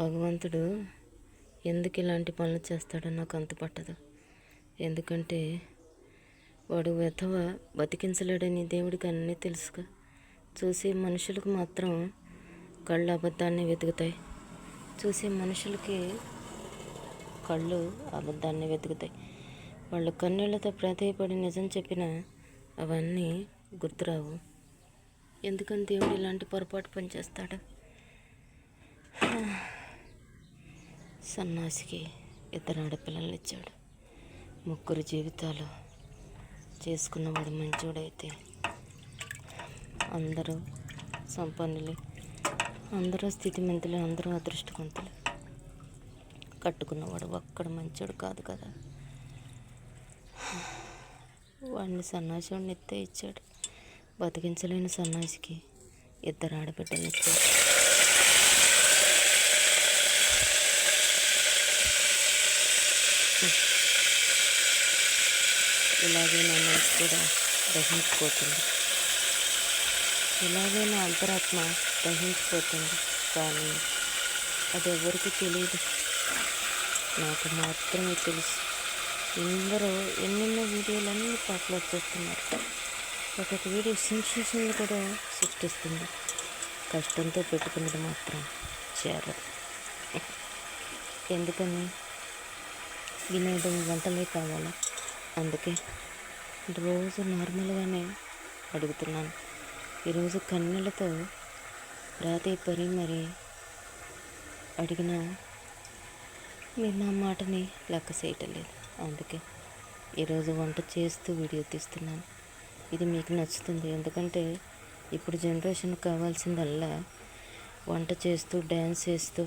భగవంతుడు ఎందుకు ఇలాంటి పనులు చేస్తాడో నాకు అంతుపట్టదు. ఎందుకంటే వాడు వెధవ బతికించలేడని దేవుడికి అన్నీ తెలుసుగా. చూసే మనుషులకు మాత్రం కళ్ళు అబద్ధాన్ని వెతుకుతాయి. చూసే మనుషులకి కళ్ళు అబద్ధాన్ని వెతుకుతాయి. వాళ్ళు కన్నీళ్లతో ప్రాధేయపడి నిజం చెప్పినా అవన్నీ గుర్తురావు. ఎందుకని దేవుడు ఇలాంటి పొరపాటు పని చేస్తాడు? సన్నాసికి 2 ఆడపిల్లలు ఇచ్చాడు. 3 జీవితాలు చేసుకున్నవాడు మంచోడైతే అందరూ సంపన్నులు, అందరూ స్థితిమంతులు, అందరూ అదృష్టవంతులు. కట్టుకున్నవాడు ఒక్కడు మంచోడు కాదు కదా. వాడిని సన్నాసి వాడిని ఎత్తే ఇచ్చాడు. బతికించలేని సన్నాసికి 2 ఆడబిడ్డలు ఇచ్చాడు. ఇలాగే నా మనసు కూడా దహించిపోతుంది. ఇలాగే నా అంతరాత్మ దహించిపోతుంది. కానీ అది ఎవరికి తెలియదు, నాకు మాత్రమే తెలుసు. అందరూ ఎన్నెన్నో వీడియోలన్నీ అప్లోడ్ చేస్తున్నారు. ఒక్కొక్క వీడియో సెన్సేషన్లు కూడా సృష్టిస్తుంది. కష్టంతో పెట్టుకున్నది మాత్రం చేరదు. ఎందుకని? వినోదం వంటలే కావాలా? అందుకే రోజు నార్మల్గానే అడుగుతున్నాను. ఈరోజు కన్నీళ్ళతో ప్రాధేయపడి మరి అడిగినా మీరు నా మాటని లెక్క చేయటం లేదు. అందుకే ఈరోజు వంట చేస్తూ వీడియో తీస్తున్నాను. ఇది మీకు నచ్చుతుంది. ఎందుకంటే ఇప్పుడు జనరేషన్ కావాల్సిందల్లా వంట చేస్తూ డ్యాన్స్ చేస్తూ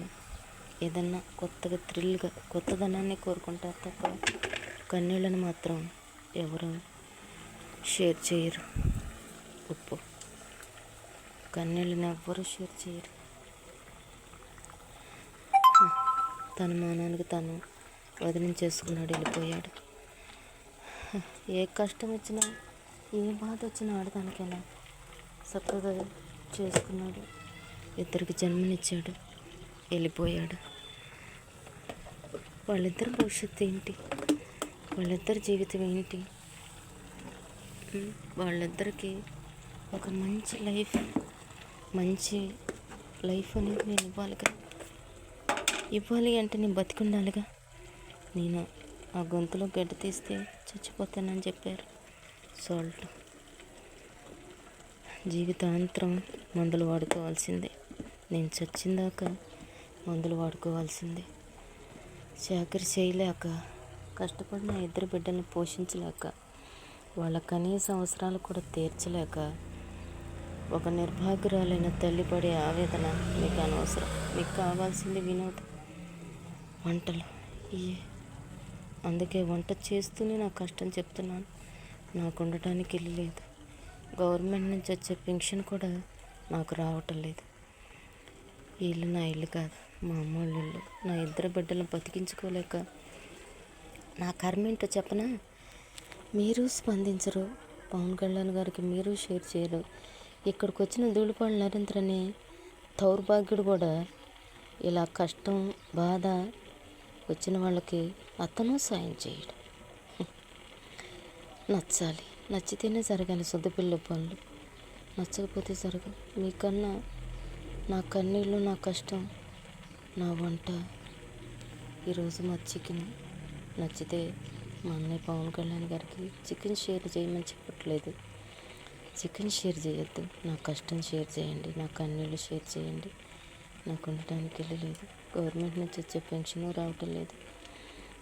ఏదన్నా కొత్తగా థ్రిల్గా కొత్తదనాన్ని కోరుకుంటారు తప్ప కన్నీళ్ళని మాత్రం ఎవరు షేర్ చేయరు. ఉప్పు కన్నీళ్ళని ఎవ్వరూ షేర్ చేయరు. తన మానానికి తను వదిలించేసుకున్నాడు, వెళ్ళిపోయాడు. ఏ కష్టం వచ్చినా ఏ బాధ వచ్చినా ఆడదానికైనా చక్కగా చేసుకున్నాడు. 2 జన్మనిచ్చాడు, వెళ్ళిపోయాడు. వాళ్ళిద్దరి భవిష్యత్తు ఏంటి? వాళ్ళిద్దరి జీవితం ఏంటి? వాళ్ళిద్దరికి ఒక మంచి లైఫ్ అనేది నేను ఇవ్వాలిగా. ఇవ్వాలి అంటే నేను బతికి ఉండాలిగా. నేను ఆ గొంతులో గడ్డ తీస్తే చచ్చిపోతానని చెప్పారు సాల్ట్. జీవితాంతరం మందులు వాడుకోవాల్సిందే. నేను చచ్చిందాకా మందులు వాడుకోవాల్సిందే. చాకరీ చేయలేక, కష్టపడిన 2 బిడ్డలను పోషించలేక, వాళ్ళ కనీస అవసరాలు కూడా తీర్చలేక ఒక నిర్భాగ్యురాలైన తల్లి పడే ఆవేదన మీకు అనవసరం. మీకు కావాల్సింది వినోదం, వంటలు. అందుకే వంట చేస్తూనే నా కష్టం చెప్తున్నాను. నాకు ఉండటానికి ఇల్లు లేదు. గవర్నమెంట్ నుంచి వచ్చే పెన్షన్ కూడా నాకు రావటం లేదు. ఈ ఇల్లు నా ఇల్లు కాదు, మా అమ్మోళ్ళ ఇల్లు. నా 2 బిడ్డలను బతికించుకోలేక నా కర్మేంటో చెప్పనా? మీరు స్పందించరు, పవన్ కళ్యాణ్ గారికి మీరు షేర్ చేయరు. ఇక్కడికి వచ్చిన ధూళిపాళ నరేంద్ర అనే దౌర్భాగ్యుడు కూడా ఇలా కష్టం బాధ వచ్చిన వాళ్ళకి అతను సాయం చేయడు. నచ్చాలి, నచ్చితేనే జరగాలి సొద్దుపిల్ల పనులు. నచ్చకపోతే జరగవు. మీకన్నా నా కన్నీళ్ళు, నా కష్టం, నా వంట. ఈరోజు మా చికెన్ నచ్చితే మా అన్నయ్య పవన్ కళ్యాణ్ గారికి చికెన్ షేర్ చేయమని చెప్పట్లేదు. చికెన్ షేర్ చేయొద్దు, నా కష్టం షేర్ చేయండి, నా కన్నీళ్ళు షేర్ చేయండి. నాకు ఉండటానికి ఇల్లు లేదు, గవర్నమెంట్ నుంచి వచ్చే పెన్షన్ రావటం లేదు.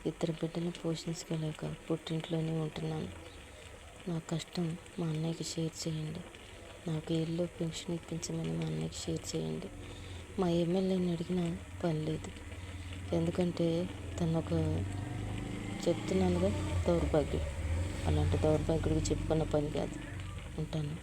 2 బిడ్డలను పోషించుకోలేక పుట్టింట్లోనే ఉంటున్నాను. నా కష్టం మా అన్నయ్యకి షేర్ చేయండి. నాకు ఇల్లు పెన్షన్ ఇప్పించమని మా అన్నయ్యకి షేర్ చేయండి. మా ఎమ్మెల్యేని అడిగినా పని లేదు. ఎందుకంటే తను ఒక చెప్తున్నానుగా దౌర్భాగ్యుడు. అలాంటి దౌర్భాగ్యుడికి చెప్పుకున్న పని కాదు. ఉంటాను.